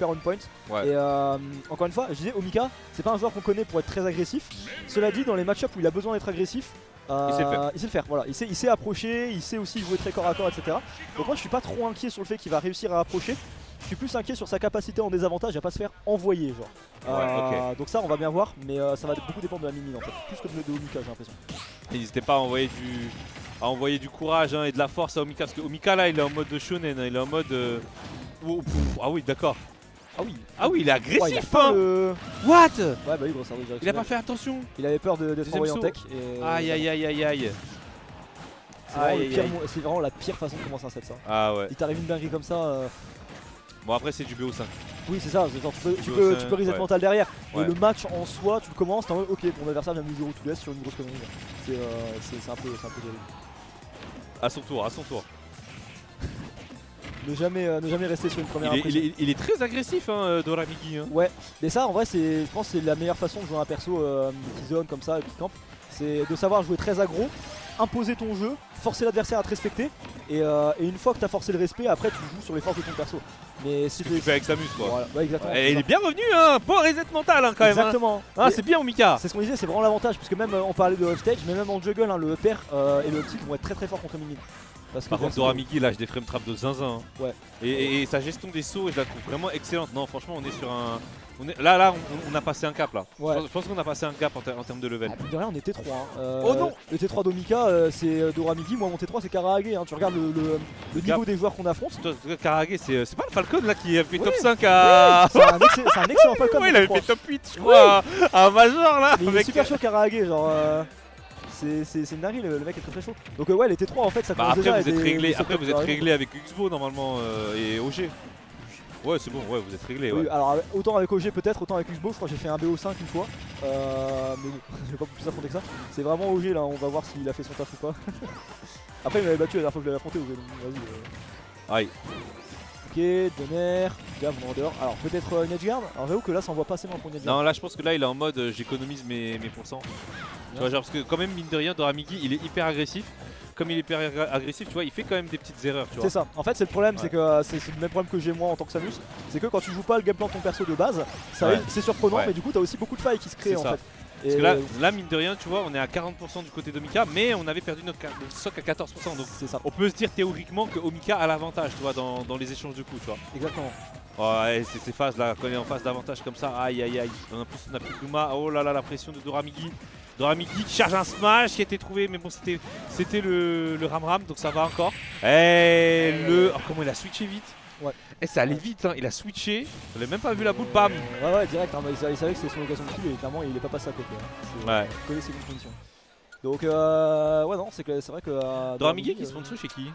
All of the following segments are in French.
super on point. Ouais. Et encore une fois, je disais, Omika, c'est pas un joueur qu'on connaît pour être très agressif. Cela dit, dans les match-ups où il a besoin d'être agressif, il sait le faire. Voilà. Il sait approcher, il sait aussi jouer très corps à corps, etc. Donc moi je suis pas trop inquiet sur le fait qu'il va réussir à approcher. Je suis plus inquiet sur sa capacité en désavantage à pas se faire envoyer genre. Ouais, Donc ça on va bien voir, mais ça va beaucoup dépendre de la mini en fait, plus que de Omika j'ai l'impression. N'hésitez pas à envoyer du courage hein, et de la force à Omika, parce que Omika là il est en mode shonen, hein, il est en mode... Ah oui d'accord. Ah oui il est agressif Ouais, hein. What? Ouais bah oui gros cerveau Il a pas fait attention. Il avait peur d'être Deuxième envoyé en saut. tech. Aïe aïe aïe aïe aïe. C'est vraiment la pire façon de commencer un set ça. Ah ouais. Il t'arrive une dinguerie comme ça. Bon après c'est du BO5. Oui c'est ça, genre, tu peux reset mental derrière. Mais le match en soi, tu le commences, t'es en mode ok mon adversaire vient de 0 tout l'est sur une grosse connerie. C'est un peu terrible. À son tour. Ne jamais rester sur une première impression. Il est très agressif hein, Doramigi hein. Ouais, mais ça en vrai je pense que c'est la meilleure façon de jouer un perso qui zone comme ça et qui camp. C'est de savoir jouer très aggro, imposer ton jeu, forcer l'adversaire à te respecter et une fois que tu as forcé le respect, après tu joues sur les forces de ton perso. Mais si tu fais avec Samus quoi. Voilà, ouais, exactement. Et il est bien revenu hein, pas reset mental hein, quand même. Exactement. Hein. Ah, c'est bien Omika. C'est ce qu'on disait, c'est vraiment l'avantage parce que même on parlait de off stage, mais même en juggle hein, le upper et le optique vont être très forts contre Mimine. Par contre Doramigi lâche des frame traps de zinzin hein. Ouais. Et sa gestion des sauts je la trouve vraiment excellente. Non franchement on est sur un... Là on a passé un cap là. Ouais. Je pense qu'on a passé un cap en termes de level. De rien on est T3 hein. Oh non. Le T3 d'Omika c'est Doramigi, moi mon T3 c'est Karahage hein. Tu regardes le niveau des joueurs qu'on affronte. Karahage c'est pas le Falcon là qui a fait top 5 à... Oui, c'est un excellent Falcon. Ouais il avait fait top 8 je crois à Major là. Mais il est super chaud Karahage genre... C'est une dinguerie, le mec est très chaud. Donc ouais les T3 en fait ça commence déjà après vous êtes réglé avec Uxbo normalement et OG. Ouais c'est bon, ouais vous êtes réglé. Oui, ouais. alors autant avec OG peut-être, autant avec Uxbo, je crois que j'ai fait un BO5 une fois. Mais bon, je vais pas plus affronter que ça. C'est vraiment OG là, on va voir s'il a fait son taf ou pas. Après il m'avait battu la dernière fois que je l'avais affronté OG, donc vas-y. Aïe. Ok, Donner, Gave en dehors. Alors peut-être une edgeguard. Alors j'avoue que là ça envoie pas assez loin pour une edgeguard. Non là je pense que là il est en mode j'économise mes pourcents. Tu vois genre parce que quand même mine de rien Doramigi il est hyper agressif. Comme il est hyper agressif tu vois il fait quand même des petites erreurs tu vois. C'est ça, en fait c'est le problème, c'est que c'est le même problème que j'ai moi en tant que Samus. C'est que quand tu joues pas le gameplay de ton perso de base, c'est surprenant mais du coup t'as aussi beaucoup de failles qui se créent en fait. Parce que là mine de rien tu vois on est à 40% du côté d'Omika mais on avait perdu notre stock à 14% donc ça. On peut se dire théoriquement que Omika a l'avantage tu vois dans les échanges de coups tu vois. Exactement. Ouais c'est ces phases là quand on est en phase d'avantage comme ça aïe aïe aïe. En plus on a plus de Luma, oh là là la pression de Doramigi. Doramigi qui charge un smash qui a été trouvé mais bon c'était le Ram donc ça va encore. Et oh, comment il a switché vite. Ouais. Et ça allait vite hein. Il a switché, on avait même pas vu la boule bam. Ouais direct, hein, il savait que c'était son occasion de tuer et clairement il est pas passé à côté. Hein. Ouais. Il connaît ses conditions. Donc ouais non c'est vrai que... Doramigi qui sponsor chez qui?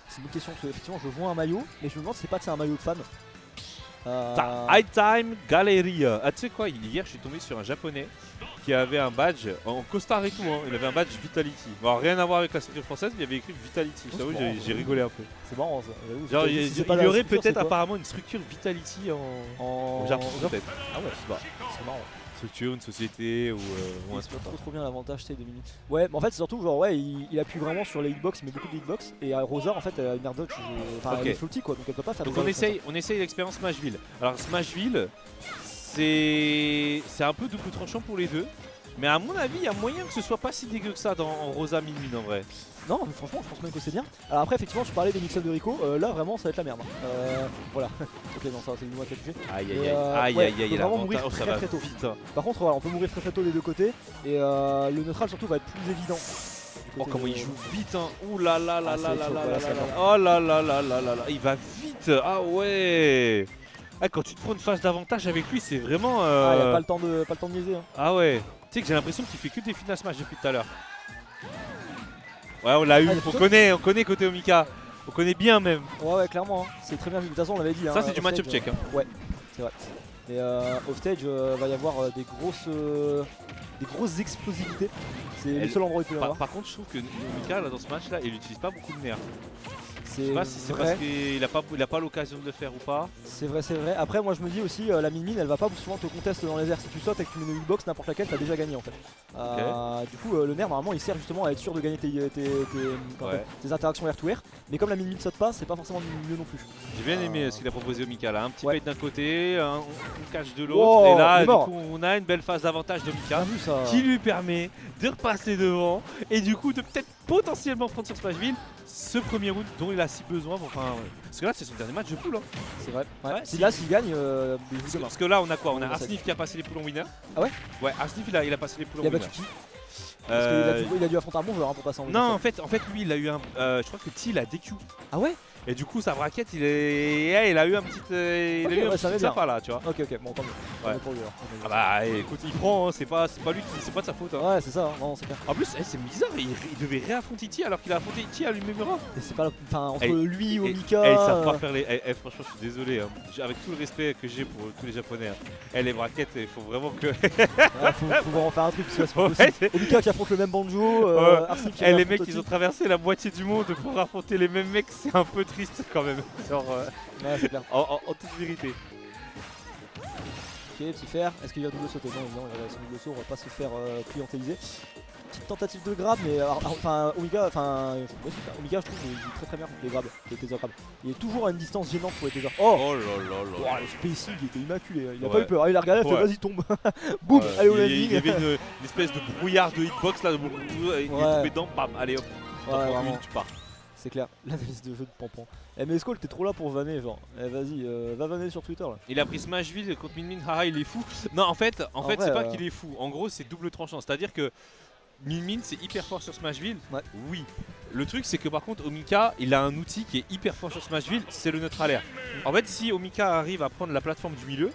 C'est une bonne question parce qu'effectivement je vois un maillot mais je me demande si c'est pas un maillot de fan. High Time Galleria. Ah tu sais quoi, hier je suis tombé sur un japonais qui avait un badge en costard et tout hein. Il avait un badge Vitality. Bon, rien à voir avec la structure française mais il y avait écrit Vitality. Je t'avoue j'ai rigolé un peu. C'est marrant ça. Genre il y aurait peut-être apparemment une structure Vitality au Japon peut-être. Ah ouais c'est marrant. Structure, une société ou un sport. Trop bien l'avantage c'est 2 minutes. Ouais mais en fait c'est surtout genre ouais il appuie vraiment sur les hitbox, il met beaucoup de hitbox et Rosa en fait elle a une air dodge, enfin elle est floaty quoi donc elle peut pas faire donc on essaye l'expérience Smashville. Alors Smashville c'est un peu double tranchant pour les deux. Mais à mon avis il y a moyen que ce soit pas si dégueu que ça en Rosa Mimine en vrai. Non mais franchement je pense même que c'est bien. Alors après effectivement tu parlais des mix-ups de Rico, là vraiment ça va être la merde. Voilà. Ok non ça c'est une moi qui a touché. Aïe vraiment mourir très tôt. Vite. Par contre voilà on peut mourir très tôt des deux côtés et le neutral surtout va être plus évident. Oh comment il joue vite hein. Ouh là là là là là là là là. Oh là là là là là là. Il va vite. Ah ouais. Ah, quand tu te prends une phase d'avantage avec lui c'est vraiment... Ah y'a pas le temps de niaiser hein. Ah ouais. Tu sais que j'ai l'impression qu'il fait que des final smash depuis tout à l'heure. Ouais on l'a eu, on connaît côté Omika. On connaît bien même. Ouais clairement hein. C'est très bien vu, de toute façon on l'avait dit hein. Ça c'est du match-up check hein. Ouais c'est vrai. Et off stage va y avoir des grosses explosivités. C'est le seul endroit où il peut y avoir. Par contre je trouve que Omika là dans ce match là il utilise pas beaucoup de nerfs. Je sais pas si c'est parce qu'il a pas l'occasion de le faire ou pas. C'est vrai, c'est vrai. Après, moi je me dis aussi, la Min elle va pas souvent te conteste dans les airs. Si tu sautes et que tu mets une hitbox, n'importe laquelle, t'as déjà gagné en fait. Du coup, le nerf normalement il sert justement à être sûr de gagner tes interactions air to air. Mais comme la Min saute pas, c'est pas forcément mieux non plus. J'ai bien aimé ce qu'il a proposé Omika là. Un petit bait d'un côté, un catch de l'autre. Et là, du coup, on a une belle phase d'avantage d'Omika qui lui permet de repasser devant et du coup de peut-être potentiellement prendre sur Smashville ce premier round dont il a si besoin. Enfin, parce que là, c'est son dernier match de poule. Hein. C'est vrai. Ouais. Là, s'il gagne, parce que là, on a quoi? On a Arsnif qui a passé les poules en winner. Ah ouais? Ouais, Arsnif il a passé les poules en winner. Il a battu qui? Parce qu'il a dû affronter un bon joueur pour passer en winner. Non, en fait, lui, il a eu un. Je crois que T, il a DQ. Ah ouais? Et du coup, sa braquette, il a eu un petit. Il a eu un petit sympa là, tu vois. Ok, bon, tant mieux. Ouais. Ah bah écoute, il prend, hein, c'est pas lui, c'est pas de sa faute. Hein. Ouais, c'est ça, non, c'est clair. En plus, c'est bizarre, il devait réaffronter Iti alors qu'il a affronté Iti à lui-même. Et c'est pas enfin, entre lui, Omika. Ils savent pas faire les. Franchement, je suis désolé. Hein. Avec tout le respect que j'ai pour tous les japonais. Hein. Les braquettes, il faut vraiment que. Faut vraiment en faire un truc parce que c'est Omika qui affronte le même banjo. Arsnif qui les mecs, ils ont traversé la moitié du monde pour affronter les mêmes mecs, c'est un peu triste quand même. Genre, ouais, c'est clair. En toute vérité. Ok, petit fer. Est-ce qu'il va double sauter? Non, évidemment, il va son double saut, on va pas se faire clientaliser. Petite tentative de grab, mais enfin Omika, Omika, je trouve qu'il joue très bien contre les grabs, les taser grabs. Il est toujours à une distance gênante pour les taser. Oh là là, le spacing il était immaculé, il a pas eu peur, il a regardé, il a fait vas-y tombe. Boum, allez au landing. Il y avait une espèce de brouillard de hitbox là, il est tombé dedans, bam, allez hop, tu pars. C'est clair, l'analyse de jeu de Pampan. Mais Skull, t'es trop là pour vanner, genre. Vas-y, va vanner sur Twitter là. Il a pris Smashville contre Min, haha, il est fou. Non, en fait, c'est pas qu'il est fou. En gros, c'est double tranchant. C'est-à-dire que Min c'est hyper fort sur Smashville. Ouais. Oui. Le truc, c'est que par contre, Omika, il a un outil qui est hyper fort sur Smashville, c'est le neutral air. En fait, si Omika arrive à prendre la plateforme du milieu,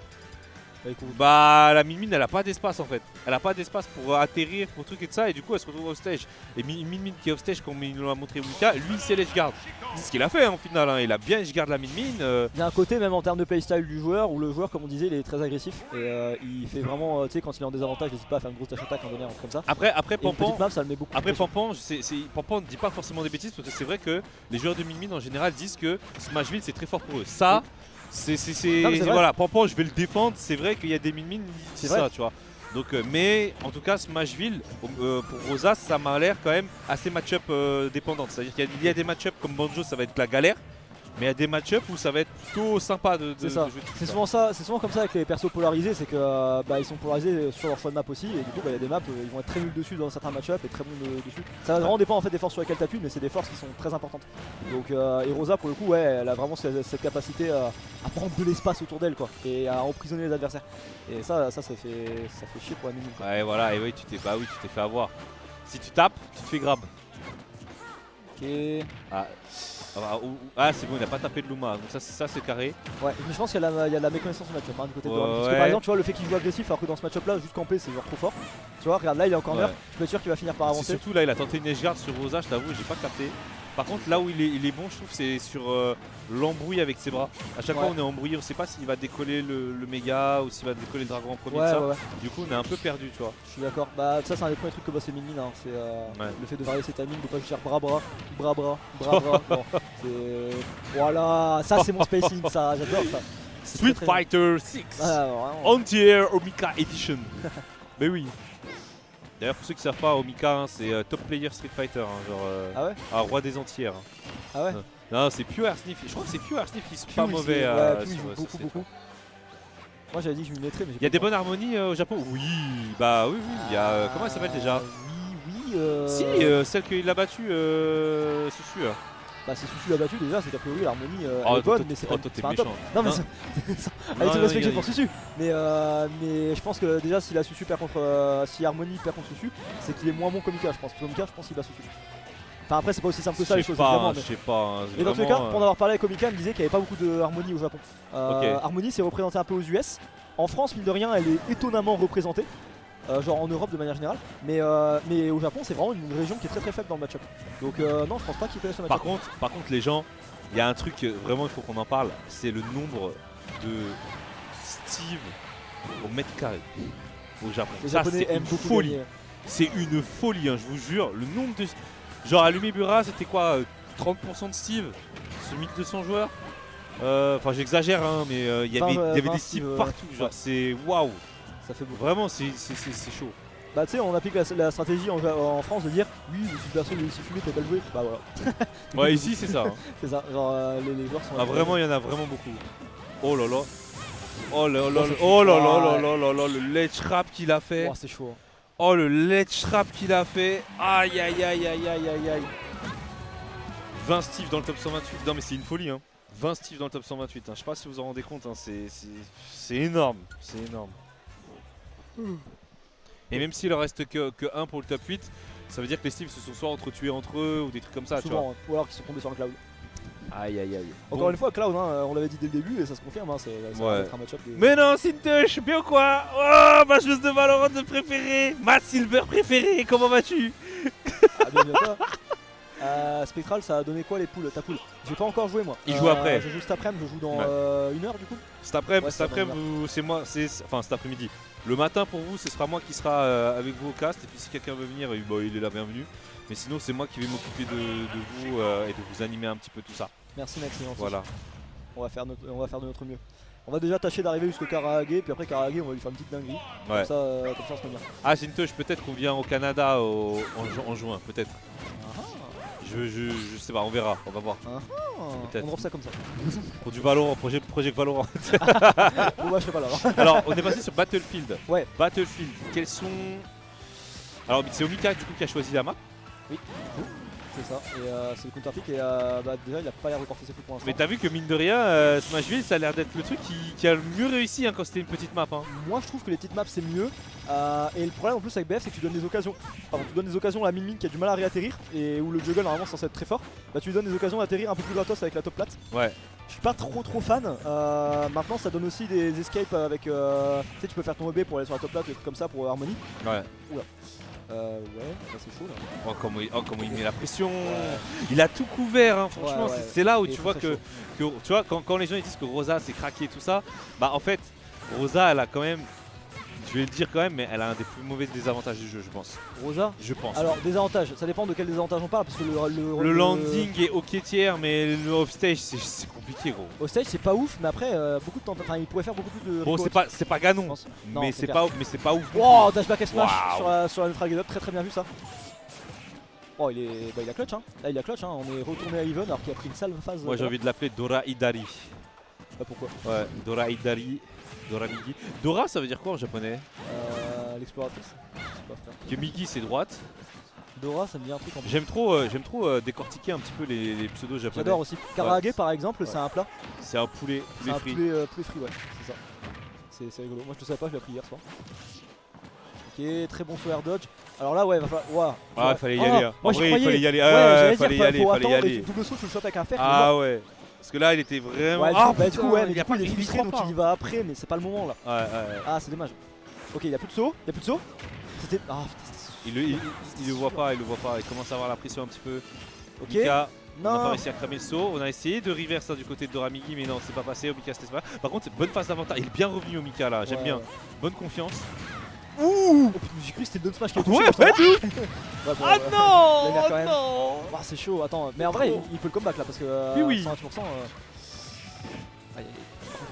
bah la Min elle a pas d'espace en fait. Elle a pas d'espace pour atterrir, pour truc et tout ça, et du coup elle se retrouve off stage. Et Min qui est off stage comme il nous l'a montré Omika, lui c'est l'edge guard. C'est ce qu'il a fait en final, hein. Il a bien edge guard la Min. Il y a un côté même en termes de playstyle du joueur où le joueur, comme on disait, il est très agressif et il fait vraiment, tu sais, quand il est en désavantage, il n'hésite pas à faire une grosse dash attack, un donner, un truc comme ça. Après Pampan, map, ça le met beaucoup. Après Pampan, Pampan ne dit pas forcément des bêtises parce que c'est vrai que les joueurs de Min en général disent que Smashville c'est très fort pour eux. Ça. Voilà, Pampan je vais le défendre, c'est vrai qu'il y a des Min c'est ça, tu vois. Donc, mais en tout cas Smashville pour Rosa ça m'a l'air quand même assez match-up dépendante. C'est-à-dire qu'il y a des match-up comme Banjo ça va être la galère. Mais il y a des match-up où ça va être plutôt sympa de jouer. C'est souvent ça, c'est souvent comme ça avec les persos polarisés, c'est que ils sont polarisés sur leur choix de map aussi, et du coup il y a des maps ils vont être très nuls dessus dans certains match-up et très bons dessus. Ça va vraiment dépendre en fait des forces sur lesquelles tu appuies, mais c'est des forces qui sont très importantes. Donc et Rosa pour le coup elle a vraiment cette capacité à prendre de l'espace autour d'elle quoi, et à emprisonner les adversaires. Et ça fait chier pour la minute. Ouais voilà, et oui tu t'es fait avoir. Si tu tapes, tu te fais grab. Ok. C'est bon, il a pas tapé de Luma, donc ça c'est carré. Ouais, mais je pense qu'il y a de la méconnaissance du match-up du côté de Doran. Parce que par exemple, tu vois, le fait qu'il joue agressif alors que dans ce match-up là, juste camper, c'est genre trop fort. Tu vois, regarde là, il est en corner, je peux être sûr qu'il va finir par avancer. Surtout là, il a tenté une edge guard sur Rosa, je t'avoue, j'ai pas capté. Par contre, là où il est bon, je trouve, c'est sur l'embrouille avec ses bras. À chaque fois, on est embrouillé, on sait pas s'il va décoller le méga ou s'il va décoller le dragon en premier. Du coup, on est un peu perdu, tu vois. Je suis d'accord. Bah, ça, c'est un des premiers trucs que bosse les Min, hein. C'est le fait de varier ses timings, de pas juste faire bras. Bon, voilà, ça, c'est mon spacing, ça, j'adore ça. Street Fighter 6 Anti-Air Omika Edition. Mais oui. D'ailleurs, pour ceux qui savent pas, Omika, hein, c'est top player Street Fighter, hein, genre roi des entières. Hein. Ah ouais. Non, c'est Pure Arsnif. Je crois que c'est Pure Arsnif qui sont pas mauvais. Il joue beaucoup. Moi, j'avais dit que je m'y mettrais, mais il y a des bonnes harmonies au Japon. Oui, bah oui. Il y a comment elle s'appelle déjà? Oui. Si, celle qu'il a battue, Susu. Bah si Susu l'a battu déjà, c'est qu'a priori l'harmonie elle est bonne, mais c'est pas un top. Non mais avec tout le respect que j'ai pour Susu. Mais je pense que déjà si si Harmony perd contre Susu, c'est qu'il est moins bon qu'Omika, je pense. Parce qu'Omika, je pense qu'il bat Susu. Enfin après c'est pas aussi simple que ça les choses évidemment. Je sais pas. Mais dans tous les cas, pour en avoir parlé avec Omika, il me disait qu'il n'y avait pas beaucoup de Harmony au Japon. Harmony c'est représenté un peu aux US. En France, mine de rien, elle est étonnamment représentée. Genre en Europe de manière générale, mais au Japon c'est vraiment une région qui est très faible dans le match-up. Donc non, je pense pas qu'ils connaissent le match-up. Par contre les gens, il y a un truc vraiment il faut qu'on en parle, c'est le nombre de Steve au mètre carré au Japon. Les Japonais aiment beaucoup folie. C'est une folie, hein, je vous jure. Le nombre de... Genre à Lumibura c'était quoi 30% de Steve. sur 1200 joueurs. Enfin j'exagère hein, mais il y avait des cibles partout, genre c'est waouh. Ça fait beaucoup. Vraiment c'est chaud. Bah tu sais, on applique la stratégie en France de dire oui, mais si personne est fumé, t'as pas le jouer. Bah voilà. Ouais, ici c'est ça. Hein. C'est ça, genre les joueurs sont. Ah vraiment, il y en a vraiment beaucoup. Oh là là. Oh là là, oh là là là là là, le ledge trap qu'il a fait. Oh, c'est chaud. Hein. Oh le ledge trap qu'il a fait. Aïe aïe aïe aïe aïe aïe aïe. 20 Steve dans le top 128. Non mais c'est une folie hein. 20 Steve dans le top 128. Hein. Je sais pas si vous en rendez compte. Hein. C'est énorme. C'est énorme. Et même s'il en reste que 1 pour le top 8, ça veut dire que les Steve se sont soit entretués entre eux ou des trucs comme ça. Souvent, tu vois. hein. Ou alors qu'ils sont tombés sur un Cloud. Aïe aïe aïe. Encore une fois, Cloud, hein, on l'avait dit dès le début et ça se confirme. Hein, ça va être un match-up. Mais non, Sintush, bien quoi? Oh, ma joueuse de Valorant de préférée, ma Silver préférée, comment vas-tu? Ah, bien toi. Spectral, ça a donné quoi les poules? Ta poule? J'ai pas encore joué moi. Il joue après. Je joue cet après-midi, je joue dans 1 heure du coup. Cet après-midi, c'est moi, enfin cet après-midi. Le matin pour vous, ce sera moi qui sera avec vous au cast. Et puis si quelqu'un veut venir, il est la bienvenue. Mais sinon, c'est moi qui vais m'occuper de vous et de vous animer un petit peu tout ça. Merci Max, c'est gentil. Voilà. On va faire de notre mieux. On va déjà tâcher d'arriver jusqu'au Karahage, puis après Karahage, on va lui faire une petite dinguerie. Ouais. Comme ça, on se met bien. Ah, Sintush, peut-être qu'on vient au Canada en juin, peut-être. Je sais pas, on verra, on va voir. On drop ça comme ça. Pour du Valorant, Project Valorant. Bon, bah, je serai pas là. Alors, on est passé sur Battlefield. Ouais. Battlefield, quels sont. Alors, c'est Omika du coup qui a choisi la map. Oui, c'est ça. Et c'est le counterpick et bah, déjà, il a pas l'air de porter ses coups pour l'instant. Mais t'as vu que mine de rien, Smashville, ça a l'air d'être le truc qui a le mieux réussi hein, quand c'était une petite map. Hein. Moi, je trouve que les petites maps c'est mieux. Et le problème en plus avec BF, c'est que tu donnes des occasions. Pardon, tu donnes des occasions à la mine qui a du mal à réatterrir et où le juggle normalement censé être très fort. Bah, tu lui donnes des occasions d'atterrir un peu plus gratos avec la top plate. Ouais. Je suis pas trop fan. Maintenant, ça donne aussi des escapes avec. Tu sais, tu peux faire ton EB pour aller sur la top plate, des trucs comme ça pour Harmony. Ouais. Oula. Ouais, ça c'est chaud là. Oh, comment il met la pression. Ouais. Il a tout couvert, hein, franchement. Ouais. C'est là où tu vois que tu vois, quand les gens ils disent que Rosa c'est craqué et tout ça, bah en fait, Rosa elle a quand même. Je vais le dire quand même, mais elle a un des plus mauvais désavantages du jeu, je pense. Rosa? Je pense. Alors, désavantages, ça dépend de quel désavantage on parle. Parce que le landing est ok tiers, mais le offstage c'est compliqué, gros. Offstage c'est pas ouf, mais après, beaucoup de temps. Enfin, il pourrait faire beaucoup plus de. Bon, c'est pas Ganon, mais c'est pas ouf. Oh, dashback et smash sur la neutral get up, très bien vu ça. Oh, il a clutch, hein. Là, il a clutch, hein. On est retourné à Even alors qu'il a pris une sale phase. Moi, j'ai envie de l'appeler Dora Idari. Bah, pourquoi? Ouais, Dora Idari. Dora Migi. Dora, ça veut dire quoi en japonais? L'exploratrice. Que Migi, c'est droite. Dora, ça me dit un truc en plus. J'aime trop décortiquer un petit peu les pseudos japonais. J'adore aussi. Karahage, par exemple, c'est un plat. C'est un poulet frit. Poulet frit, ouais, c'est ça. C'est rigolo. Moi, je le savais pas, je l'ai appris hier soir. Ok, très bon air dodge. Alors là, ouais, va falloir. Wow. Ah, fallait y aller. Moi, en vrai, il fallait y aller. Ouais, fallait y aller. Double saut, tu le shots avec un fer. Ah ouais. Parce que là, il était vraiment. Ouais, bah, du coup, ouais, mais du coup, il est il frustré, donc il y va après, mais c'est pas le moment là. Ouais. Ah, c'est dommage. Ok, il y a plus de saut. C'était. Ah, putain, il le voit pas, il commence à avoir la pression un petit peu. Ok. Mika, non. on n'a pas réussi à cramer le saut. On a essayé de reverse ça du côté de Doramigi, mais non, c'est pas passé. Omika, c'était pas. Par contre, c'est bonne phase d'avantage. Il est bien revenu, Omika là. J'aime bien. Bonne confiance. Ouh! Oh, j'ai cru que c'était le down smash qui a touché. Ouais, ah non! Non! Ah, c'est chaud, attends. Mais en vrai, il peut le comeback là parce que. Oui. 100%.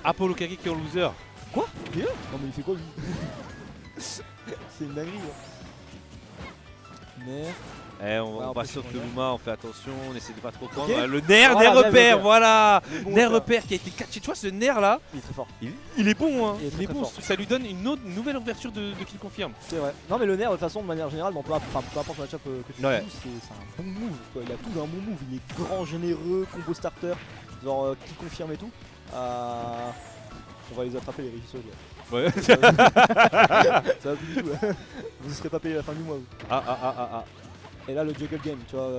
Apollo Kage qui est en loser. Quoi? Non, mais il fait quoi lui? C'est une dinguerie là. Nerf. On passe sur le Luma, on fait attention, on essaie de pas trop prendre. Okay. Le nerf, voilà, repère, voilà! Bon, nerf repère qui a été catché. Tu vois, ce nerf là, il est très fort. Il est bon, hein. Il est très bon. fort. Ça lui donne une nouvelle ouverture de kill confirme. C'est vrai. Non, mais le nerf, de toute façon, de manière générale, peu importe le match-up que tu joues, c'est un bon move. Quoi. Il a tout d'un bon move. Il est grand, généreux, combo starter, genre kill confirme et tout. On va les attraper, les régisseurs. Ouais. Ça va plus du tout. Vous ne serez pas payé la fin du mois. Ah. Et là, le juggle game, tu vois.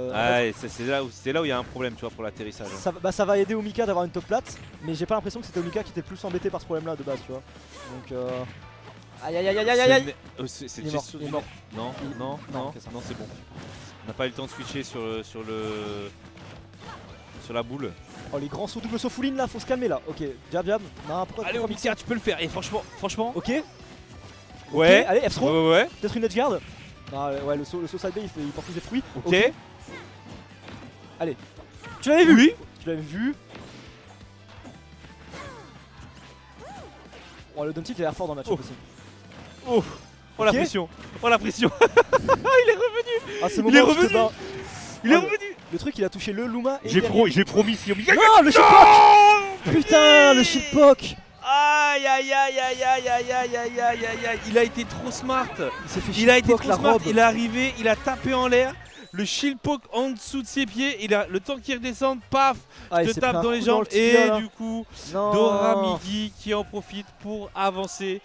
C'est là où il y a un problème, tu vois, pour l'atterrissage. Ça va aider Omika d'avoir une top plate, mais j'ai pas l'impression que c'était Omika qui était plus embêté par ce problème-là de base, tu vois. Donc, aïe. Il est mort. Non, c'est bon. On n'a pas eu le temps de switcher sur la boule. Oh, les grands sauts, double saut full in là, faut se calmer là. Ok, jab. Non, pourquoi? Allez, Omika, tu peux le faire. Et franchement. Ok. Ouais. Allez, F-throw. Ouais. Peut-être une edge guard. Non, ouais, le saut side B il porte plus des fruits. Ok. Allez. Tu l'avais vu? Oui. Tu l'avais vu. Oh, le down tilt il a l'air fort dans le match Oh. aussi. Oh, oh la Ok. pression. Oh la pression. Il est revenu. Ah, c'est le Il est moment où tu te revenu. bats. Il est Oh, revenu. Le truc, il a touché le Luma et J'ai derrière- promis si on Non, le shitpoke. Putain, le shitpoke. Aïe aïe aïe aïe aïe aïe aïe aïe aïe aïe aïe. Il a été trop smart. Il s'est fait Il a été shitpoke trop la smart. robe. Il est arrivé, il a tapé en l'air. Le shield poke en dessous de ses pieds. Il a le temps qu'il redescende, paf, Ah, il te s'est pris tape un dans les coup jambes. le tibia, Et là. du coup, Non. Dora Migi qui en profite pour avancer